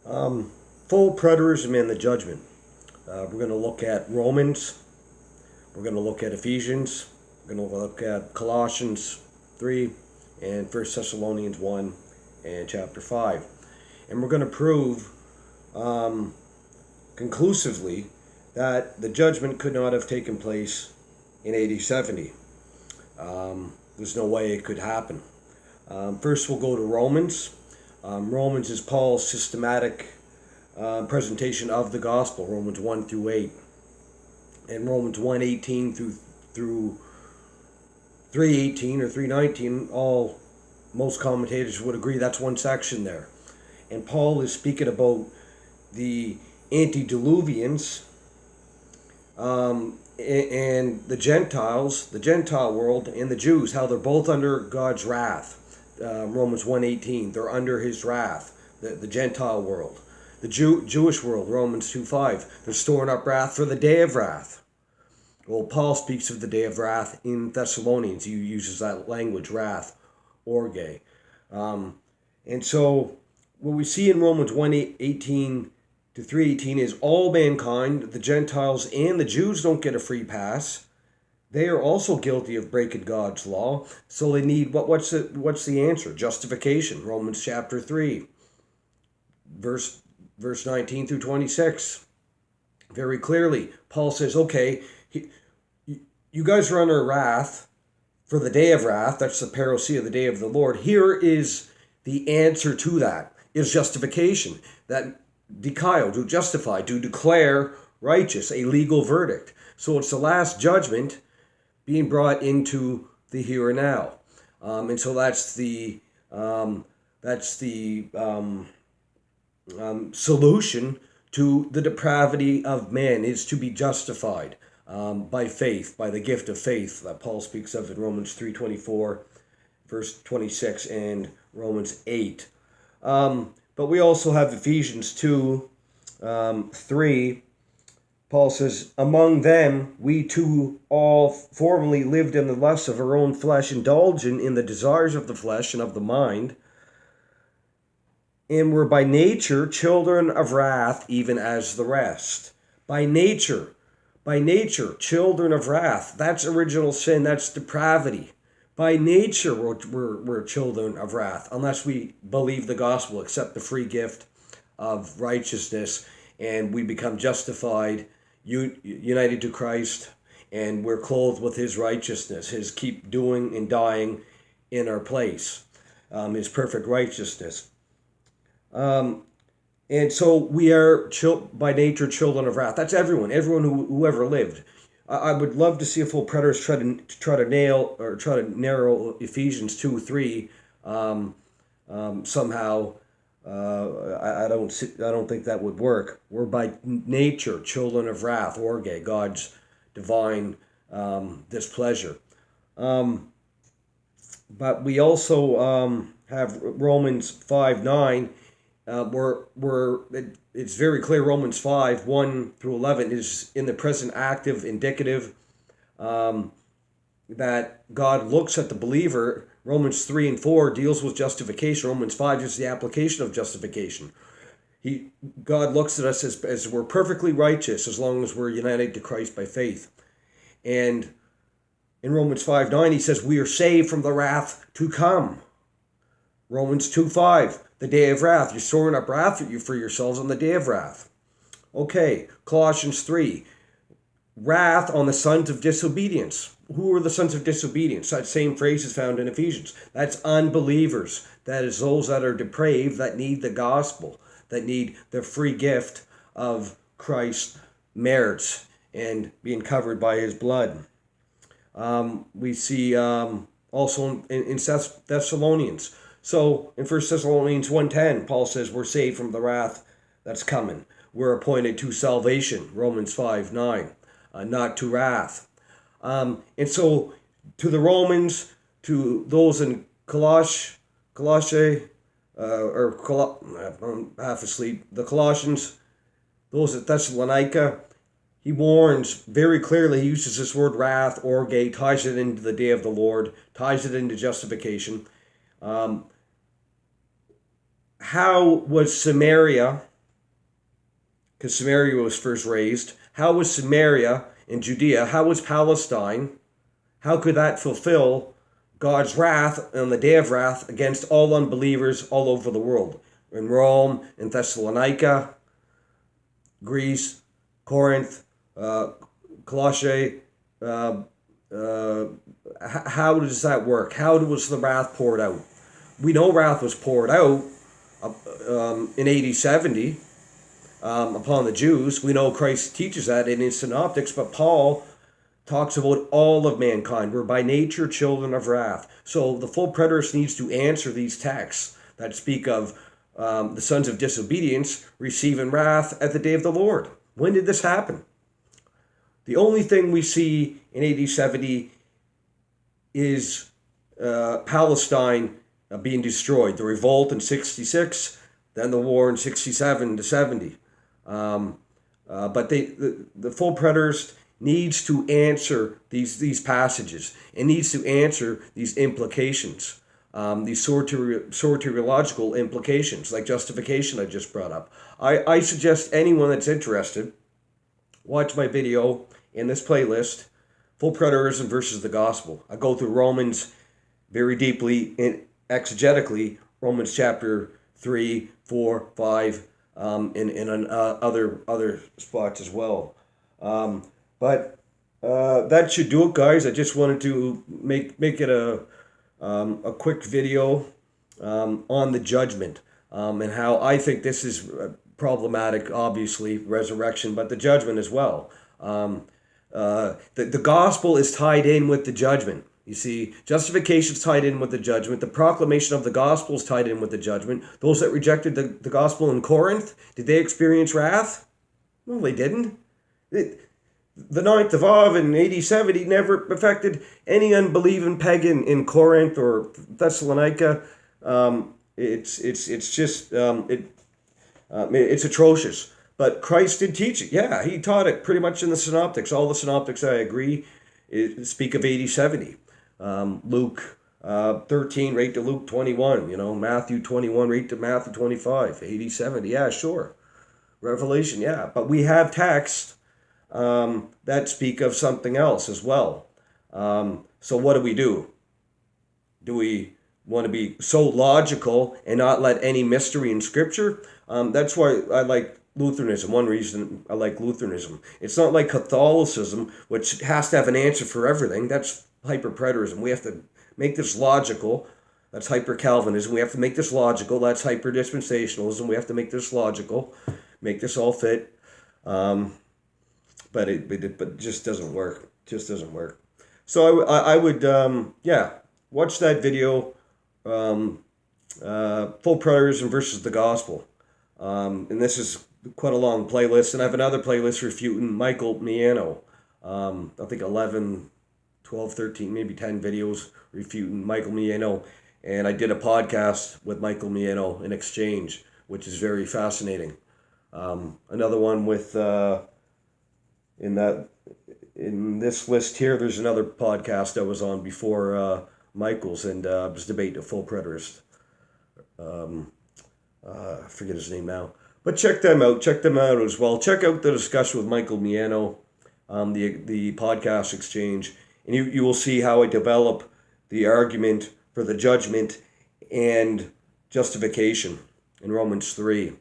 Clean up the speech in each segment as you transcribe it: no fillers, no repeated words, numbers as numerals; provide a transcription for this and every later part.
Um, Full preterism and the judgment. We're going to look at Romans. We're going to look at Ephesians. We're going to look at Colossians 3 and First Thessalonians 1 and chapter 5. And we're going to prove um, conclusively that the judgment could not have taken place in AD 70. There's no way it could happen. First, we'll go to Romans. Romans is Paul's systematic presentation of the gospel, Romans 1 through 8. And Romans 1:18 through 3:18 or 3:19, all most commentators would agree that's one section there. And Paul is speaking about the antediluvians and the Gentiles, the Gentile world, and the Jews, how they're both under God's wrath. Romans 1:18, they're under his wrath, the Gentile world. The Jewish world, Romans 2:5, they're storing up wrath for the day of wrath. Well, Paul speaks of the day of wrath in Thessalonians. He uses that language, wrath, orge. And so what we see in Romans 1:18 to 3:18 is all mankind, the Gentiles and the Jews, don't get a free pass. They are also guilty of breaking God's law. So they need what's the answer? Justification. Romans chapter 3, verse 19 through 26. Very clearly, Paul says, okay, you guys are under wrath for the day of wrath. That's the parousia, the day of the Lord. Here is the answer to that, is justification. That dikaio, to justify, to declare righteous, a legal verdict. So it's the last judgment being brought into the here and now. And so that's the solution to the depravity of man, is to be justified by faith, by the gift of faith that Paul speaks of in Romans 3:24, verse 26, and Romans 8. But we also have Ephesians 2, 3. Paul says, among them we too all formerly lived in the lusts of our own flesh, indulging in the desires of the flesh and of the mind, and were by nature children of wrath, even as the rest. By nature, children of wrath. That's original sin, that's depravity. By nature, we're children of wrath, unless we believe the gospel, accept the free gift of righteousness, and we become justified, united to Christ, and we're clothed with his righteousness, his keep doing and dying in our place, his perfect righteousness. And so we are by nature children of wrath. That's everyone who ever lived. I would love to see a full preterist try to narrow Ephesians 2:3 somehow. I don't think that would work. We're by nature children of wrath, orge, God's divine displeasure. But we also have Romans 5:9. It's very clear. Romans 5, 1 through 11 is in the present active indicative, that God looks at the believer. Romans 3 and 4 deals with justification. Romans 5 is the application of justification. God looks at us as we're perfectly righteous as long as we're united to Christ by faith. And in Romans 5:9 he says we are saved from the wrath to come. Romans 2:5, the day of wrath. You're storing up wrath for yourselves on the day of wrath. Okay, Colossians 3, wrath on the sons of disobedience. Who are the sons of disobedience? That same phrase is found in Ephesians. That's unbelievers. That is those that are depraved, that need the gospel, that need the free gift of Christ's merits and being covered by his blood. We see also in Thessalonians. So in 1 Thessalonians 1:10, Paul says we're saved from the wrath that's coming. We're appointed to salvation, Romans 5:9, not to wrath. And so to the Romans, to those in Colossae, I'm half asleep, the Colossians, those at Thessalonica, he warns very clearly. He uses this word wrath, orge, ties it into the day of the Lord, ties it into justification. How was Samaria because Samaria was first raised. How was Samaria and Judea? How was Palestine? How could that fulfill God's wrath on the day of wrath against all unbelievers all over the world? In Rome, in Thessalonica, Greece, Corinth, Colossae. How does that work? How was the wrath poured out? We know wrath was poured out in AD 70 upon the Jews. We know Christ teaches that in his synoptics, but Paul talks about all of mankind. We're by nature children of wrath. So the full preterist needs to answer these texts that speak of the sons of disobedience receiving wrath at the day of the Lord. When did this happen? The only thing we see in AD 70 is Palestine being destroyed. The revolt in 66, then the war in 67 to 70. But the full preterist needs to answer these passages and needs to answer these implications, these soteriological implications, like justification I just brought up. I suggest anyone that's interested, watch my video in this playlist, Full Preterism versus the Gospel. I go through Romans very deeply and exegetically, Romans chapter 3, 4, 5, and other spots as well. But that should do it, guys. I just wanted to make it a quick video on the judgment and how I think this is problematic, obviously, resurrection, but the judgment as well. The gospel is tied in with the judgment. You see, justification is tied in with the judgment. The proclamation of the gospel is tied in with the judgment. Those that rejected the gospel in Corinth, did they experience wrath? No, they didn't. The ninth of Av in AD 70 never affected any unbelieving pagan in Corinth or Thessalonica. It's atrocious. But Christ did teach it. Yeah, he taught it pretty much in the synoptics. All the synoptics, I agree, speak of AD 70. Luke 13 right to Luke 21. Matthew 21 right to Matthew 25. AD 70. Yeah, sure. Revelation, yeah. But we have texts that speak of something else as well. So what do? Do we want to be so logical and not let any mystery in Scripture? That's why I like Lutheranism. One reason I like Lutheranism. It's not like Catholicism, which has to have an answer for everything. That's hyper-preterism. We have to make this logical. That's hyper-Calvinism. We have to make this logical. That's hyper-dispensationalism. We have to make this logical. Make this all fit. But it just doesn't work. Just doesn't work. So I would watch that video. Full Preterism versus the Gospel. And this is quite a long playlist. And I have another playlist refuting Michael Miano. I think 11, 12, 13, maybe 10 videos refuting Michael Miano. And I did a podcast with Michael Miano in exchange, which is very fascinating. Another one with in this list here, there's another podcast I was on before Michael's, and I was debating a full preterist. I forget his name now. But check them out. Check them out as well. Check out the discussion with Michael Miano, the podcast exchange, and you will see how I develop the argument for the judgment and justification in Romans 3,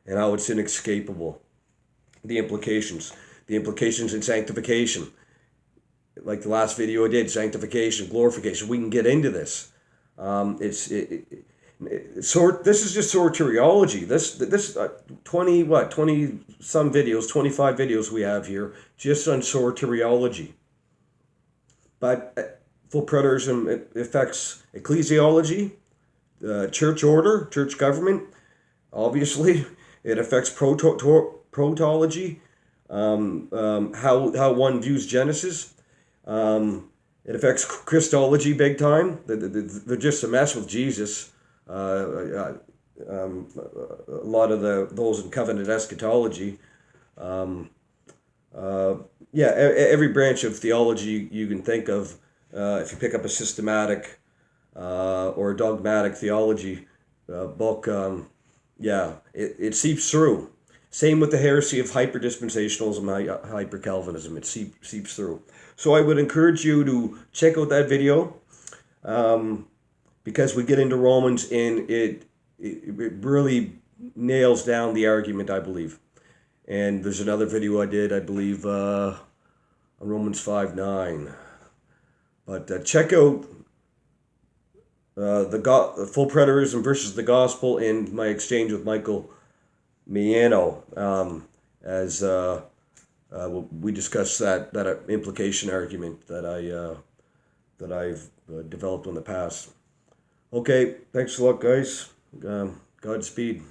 and how it's inescapable. The implications in sanctification. Like the last video I did, sanctification, glorification. We can get into this. This is just soteriology. This 20 some videos, 25 videos we have here just on soteriology. But full preterism affects ecclesiology, church order, church government. Obviously, it affects protology, how one views Genesis. It affects Christology big time. They're just a mess with Jesus. A lot of those in covenant eschatology. Every branch of theology you can think of. If you pick up a systematic or a dogmatic theology book, it seeps through. Same with the heresy of hyper-dispensationalism, hyper-Calvinism. It seeps through. So I would encourage you to check out that video, because we get into Romans and it really nails down the argument, I believe. And there's another video I did, I believe, on Romans 5:9. But check out the full preterism versus the gospel and my exchange with Michael Miano, as we discussed that implication argument that I've developed in the past. Okay, thanks a lot, guys. Godspeed.